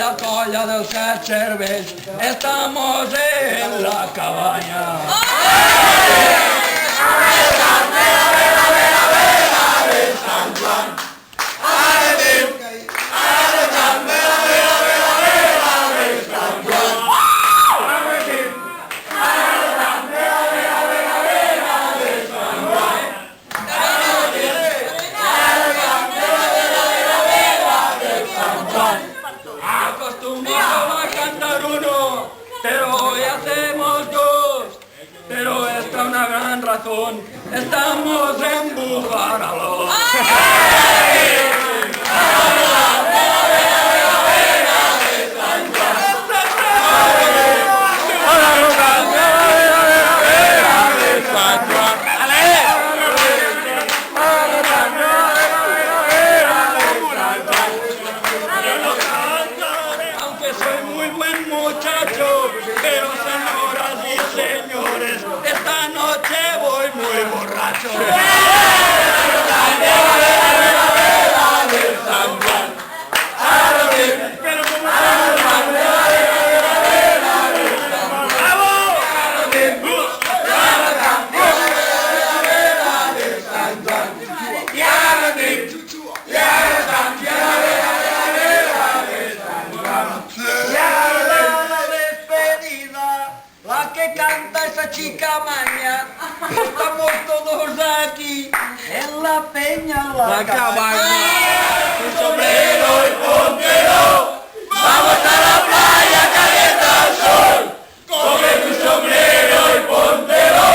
la colla dels set cervells, estamos en la cabaña. Acostumbramos a cantar uno, pero hoy hacemos dos. Pero esta es una gran razón, estamos en Bujaralo. Soy muy buen muchacho, pero señoras y señores, esta noche voy muy borracho. Que canta esa chica maña, estamos todos aquí en la peña la cabaña. Un sombrero y póntelo, vamos a la playa, calienta el sol. Coge tu sombrero y póntelo,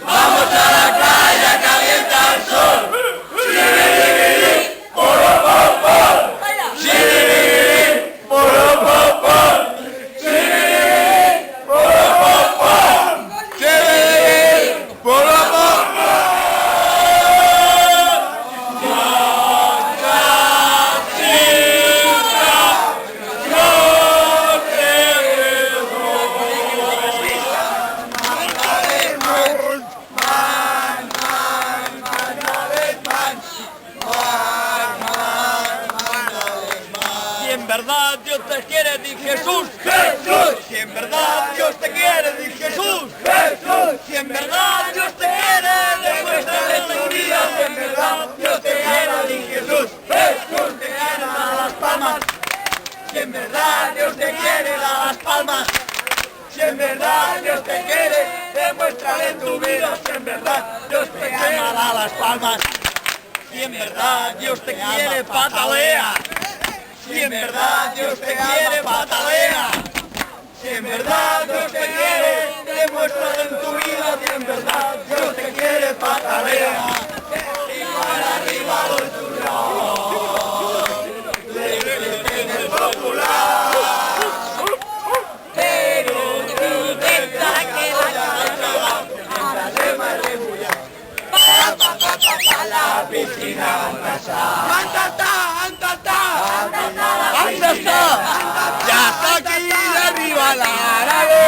vamos a la playa, calienta el sol. Si en verdad Dios te quiere, di Jesús, Jesús. Si en verdad Dios te quiere, di Jesús, Jesús. Si en verdad Dios te quiere, demuéstrale tu vida. Si en verdad Dios te quiere, di Jesús, Jesús. Te quiere, da las palmas. Si en verdad Dios te quiere, da las palmas. Si en verdad Dios te quiere, demuéstrale tu vida. Si en verdad Dios te ama, da las palmas. Si en verdad Dios te quiere, patalea. Si en verdad Dios te quiere, patalea. Si en verdad Dios te quiere, demuéstralo en tu vida. Si en verdad Dios te quiere, patalea. Y para arriba los chulos, en el popular. Pero tú piensas que la se me rebulla. Pa la piscina, anda está, ya está aquí arriba la árabe.